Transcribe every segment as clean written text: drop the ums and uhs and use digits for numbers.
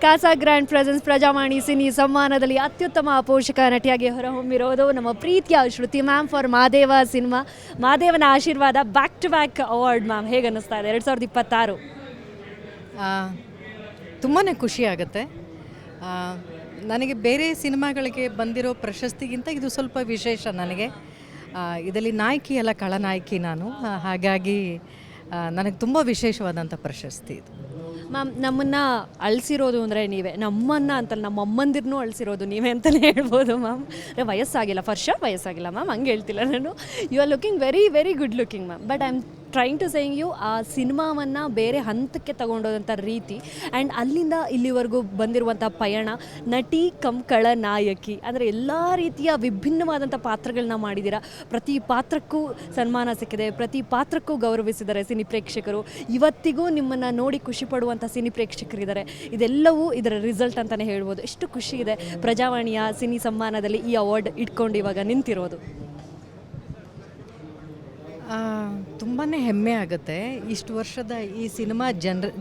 CASA Grand presents Prajavani cine ಸಮ್ಮಾನದಲ್ಲಿ ಅತ್ಯುತ್ತಮ ಪೋಷಕ ನಟಿಯಾಗಿ ಹೊರಹೊಮ್ಮಿರೋದು ನಮ್ಮ ಪ್ರೀತಿಯ Shruti ma'am for Madeva cinema. ಮಾದೇವನ ಆಶೀರ್ವಾದ back to back award ma'am, ಹೇಗೆ ಅನ್ನಿಸ್ತಾ ಇದೆ 2026? ತುಂಬಾ ಖುಷಿ ಆಗುತ್ತೆ. ನನಗೆ ಬೇರೆ ಸಿನಿಮಾಗಳಿಗೆ ಬಂದಿರೋ ಪ್ರಶಸ್ತಿಗಿಂತ ಇದು ಸ್ವಲ್ಪ ವಿಶೇಷ ನನಗೆ. ಇದರಲ್ಲಿ ನಾಯಕಿ ಅಲ್ಲ, ಖಳನಾಯಕಿ ನಾನು. ಹಾಗಾಗಿ ನನಗೆ ತುಂಬ ವಿಶೇಷವಾದಂಥ ಪ್ರಶಸ್ತಿ ಇದು. ಮ್ಯಾಮ್, ನಮ್ಮನ್ನು ಅಳಿಸಿರೋದು ಅಂದರೆ ನೀವೇ, ನಮ್ಮನ್ನು ಅಂತಲ್ಲ ನಮ್ಮ ಅಮ್ಮಂದಿರನ್ನೂ ಅಳಿಸಿರೋದು ನೀವೇ ಅಂತಲೇ ಹೇಳ್ಬೋದು ಮ್ಯಾಮ್. ವಯಸ್ಸಾಗಿಲ್ಲ, ವಯಸ್ಸಾಗಿಲ್ಲ ಮ್ಯಾಮ್, ಹಂಗೆ ಹೇಳ್ತಿಲ್ಲ ನಾನು. You are looking very very good looking ma'am. But I am trying to saying you, ಆ ಸಿನಿಮಾವನ್ನು ಬೇರೆ ಹಂತಕ್ಕೆ ತಗೊಂಡೋದಂಥ ರೀತಿ ಆ್ಯಂಡ್ ಅಲ್ಲಿಂದ ಇಲ್ಲಿವರೆಗೂ ಬಂದಿರುವಂಥ ಪಯಣ, ನಟಿ ಖಳನಾಯಕಿ ಅಂದರೆ ಎಲ್ಲ ರೀತಿಯ ವಿಭಿನ್ನವಾದಂಥ ಪಾತ್ರಗಳನ್ನ ಮಾಡಿದ್ದೀರಾ. ಪ್ರತಿ ಪಾತ್ರಕ್ಕೂ ಸನ್ಮಾನ ಸಿಕ್ಕಿದೆ, ಪ್ರತಿ ಪಾತ್ರಕ್ಕೂ ಗೌರವಿಸಿದ್ದಾರೆ ಸಿನಿ ಪ್ರೇಕ್ಷಕರು. ಇವತ್ತಿಗೂ ನಿಮ್ಮನ್ನು ನೋಡಿ ಖುಷಿ ಪಡುವಂಥ ಸಿನಿ ಪ್ರೇಕ್ಷಕರಿದ್ದಾರೆ. ಇದೆಲ್ಲವೂ ಇದರ ರಿಸಲ್ಟ್ ಅಂತಲೇ ಹೇಳ್ಬೋದು. ಎಷ್ಟು ಖುಷಿ ಇದೆ ಪ್ರಜಾವಾಣಿಯ ಸಿನಿ ಸಮ್ಮಾನದಲ್ಲಿ ಈ ಅವಾರ್ಡ್ ಇಟ್ಕೊಂಡು ಇವಾಗ ನಿಂತಿರೋದು. ತುಂಬಾ ಹೆಮ್ಮೆ ಆಗುತ್ತೆ. ಇಷ್ಟು ವರ್ಷದ ಈ ಸಿನಿಮಾ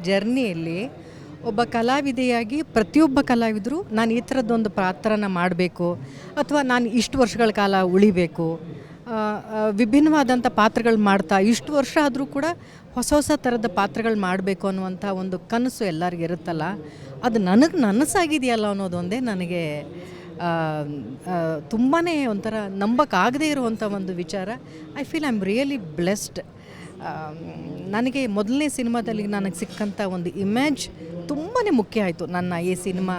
ಜರ್ನಿಯಲ್ಲಿ ಒಬ್ಬ ಕಲಾವಿದೆಯಾಗಿ ಪ್ರತಿಯೊಬ್ಬ ಕಲಾವಿದರು ನಾನು ಈ ಥರದ್ದೊಂದು ಪಾತ್ರನ ಮಾಡಬೇಕು ಅಥವಾ ನಾನು ಇಷ್ಟು ವರ್ಷಗಳ ಕಾಲ ಉಳಿಬೇಕು, ವಿಭಿನ್ನವಾದಂಥ ಪಾತ್ರಗಳು ಮಾಡ್ತಾ ಇಷ್ಟು ವರ್ಷ ಆದರೂ ಕೂಡ ಹೊಸ ಹೊಸ ಥರದ ಪಾತ್ರಗಳು ಮಾಡಬೇಕು ಅನ್ನುವಂಥ ಒಂದು ಕನಸು ಎಲ್ಲರಿಗೂ ಇರುತ್ತಲ್ಲ, ಅದು ನನಗೆ ನನಸಾಗಿದೆಯಲ್ಲ ಅನ್ನೋದೊಂದೇ ನನಗೆ ತುಂಬಾ ಒಂಥರ ನಂಬಕ್ಕಾಗದೇ ಇರುವಂಥ ಒಂದು ವಿಚಾರ. I feel I am really blessed. ನನಗೆ ಮೊದಲನೇ ಸಿನಿಮಾದಲ್ಲಿ ನನಗೆ ಸಿಕ್ಕಂಥ ಒಂದು ಇಮೇಜ್ ತುಂಬಾ ಮುಖ್ಯ ಆಯಿತು ನನ್ನ ಈ ಸಿನಿಮಾ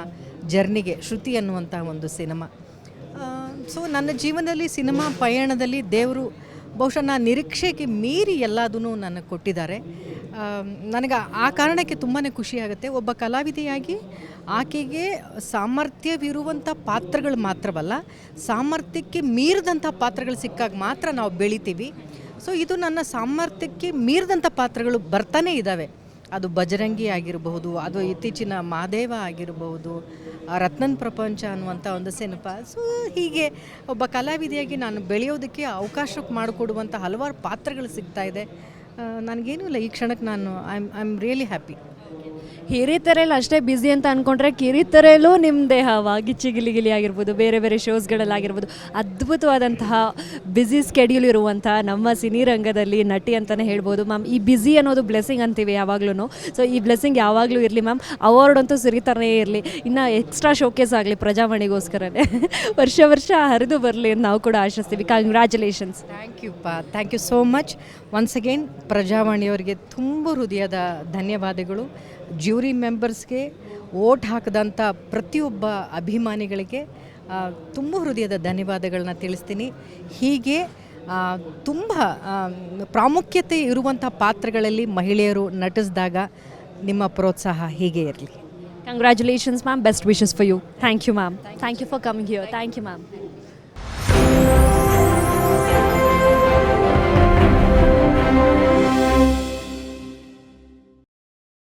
ಜರ್ನಿಗೆ. ಶ್ರುತಿ ಅನ್ನುವಂಥ ಒಂದು ಸಿನಿಮಾ. ಸೊ ನನ್ನ ಜೀವನದಲ್ಲಿ ಸಿನಿಮಾ ಪಯಣದಲ್ಲಿ ದೇವರು ಬಹುಶಃ ನಾನು ನಿರೀಕ್ಷೆಗೆ ಮೀರಿ ಎಲ್ಲದೂ ನನಗೆ ಕೊಟ್ಟಿದ್ದಾರೆ. ನನಗೆ ಆ ಕಾರಣಕ್ಕೆ ತುಂಬಾ ಖುಷಿಯಾಗುತ್ತೆ. ಒಬ್ಬ ಕಲಾವಿದೆಯಾಗಿ ಆಕೆಗೆ ಸಾಮರ್ಥ್ಯವಿರುವಂಥ ಪಾತ್ರಗಳು ಮಾತ್ರವಲ್ಲ, ಸಾಮರ್ಥ್ಯಕ್ಕೆ ಮೀರಿದಂಥ ಪಾತ್ರಗಳು ಸಿಕ್ಕಾಗ ಮಾತ್ರ ನಾವು ಬೆಳಿತೀವಿ. ಸೊ ಇದು ನನ್ನ ಸಾಮರ್ಥ್ಯಕ್ಕೆ ಮೀರಿದಂಥ ಪಾತ್ರಗಳು ಬರ್ತಾನೇ ಇದ್ದಾವೆ. ಅದು ಬಜರಂಗಿ ಆಗಿರಬಹುದು, ಅದು ಇತ್ತೀಚಿನ ಮಾದೇವ ಆಗಿರಬಹುದು, ರತ್ನನ್ ಪ್ರಪಂಚ ಅನ್ನುವಂಥ ಒಂದು ಸಿನಿಮಾ. ಸೊ ಹೀಗೆ ಒಬ್ಬ ಕಲಾವಿದೆಯಾಗಿ ನಾನು ಬೆಳೆಯೋದಕ್ಕೆ ಅವಕಾಶ ಮಾಡಿಕೊಡುವಂಥ ಹಲವಾರು ಪಾತ್ರಗಳು ಸಿಗ್ತಾಯಿದೆ. ನನಗೇನೂ ಇಲ್ಲ, ಈ ಕ್ಷಣಕ್ಕೆ ನಾನು ಐ ಆಮ್ ರಿಯಲಿ ಹ್ಯಾಪಿ. ಹಿರಿತೆರೆಯಲ್ಲಿ ಅಷ್ಟೇ ಬ್ಯುಸಿ ಅಂತ ಅಂದ್ಕೊಂಡ್ರೆ ಕಿರಿತೆರೆಯಲ್ಲೂ ನಿಮ್ಮದೇ ಗಿಚ್ಚಿ ಗಿಲಿ ಆಗಿರ್ಬೋದು, ಬೇರೆ ಬೇರೆ ಶೋಸ್ಗಳಲ್ಲಾಗಿರ್ಬೋದು, ಅದ್ಭುತವಾದಂತಹ ಬ್ಯುಸಿ ಸ್ಕೆಡ್ಯೂಲ್ ಇರುವಂಥ ನಮ್ಮ ಸಿನಿ ರಂಗದಲ್ಲಿ ನಟಿ ಅಂತಲೇ ಹೇಳ್ಬೋದು ಮ್ಯಾಮ್. ಈ ಬ್ಯುಸಿ ಅನ್ನೋದು ಬ್ಲೆಸ್ಸಿಂಗ್ ಅಂತೀವಿ ಯಾವಾಗ್ಲೂ. ಸೊ ಈ ಬ್ಲೆಸ್ಸಿಂಗ್ ಯಾವಾಗಲೂ ಇರಲಿ ಮ್ಯಾಮ್. ಅವಾರ್ಡ್ ಅಂತೂ ಸಿರಿತಾನೇ ಇರಲಿ, ಇನ್ನು ಎಕ್ಸ್ಟ್ರಾ ಶೋಕೇಸ್ ಆಗಲಿ ಪ್ರಜಾವಾಣಿಗೋಸ್ಕರನೇ ವರ್ಷ ಹರಿದು ಬರಲಿ ಅಂತ ನಾವು ಕೂಡ ಆಶಿಸ್ತೀವಿ. Congratulations. Thank you so much. Once again ಪ್ರಜಾವಾಣಿಯವರಿಗೆ ತುಂಬ ಹೃದಯದ ಧನ್ಯವಾದಗಳು. ಜ್ಯೂರಿ ಮೆಂಬರ್ಸ್ಗೆ, ವೋಟ್ ಹಾಕಿದಂಥ ಪ್ರತಿಯೊಬ್ಬ ಅಭಿಮಾನಿಗಳಿಗೆ ತುಂಬ ಹೃದಯದ ಧನ್ಯವಾದಗಳನ್ನ ತಿಳಿಸ್ತೀನಿ. ಹೀಗೆ ತುಂಬ ಪ್ರಾಮುಖ್ಯತೆ ಇರುವಂಥ ಪಾತ್ರಗಳಲ್ಲಿ ಮಹಿಳೆಯರು ನಟಿಸಿದಾಗ ನಿಮ್ಮ ಪ್ರೋತ್ಸಾಹ ಹೀಗೆ ಇರಲಿ. Congratulations ma'am. Best wishes for you. Thank you ma'am. Thank you for coming here. Thank you ma'am.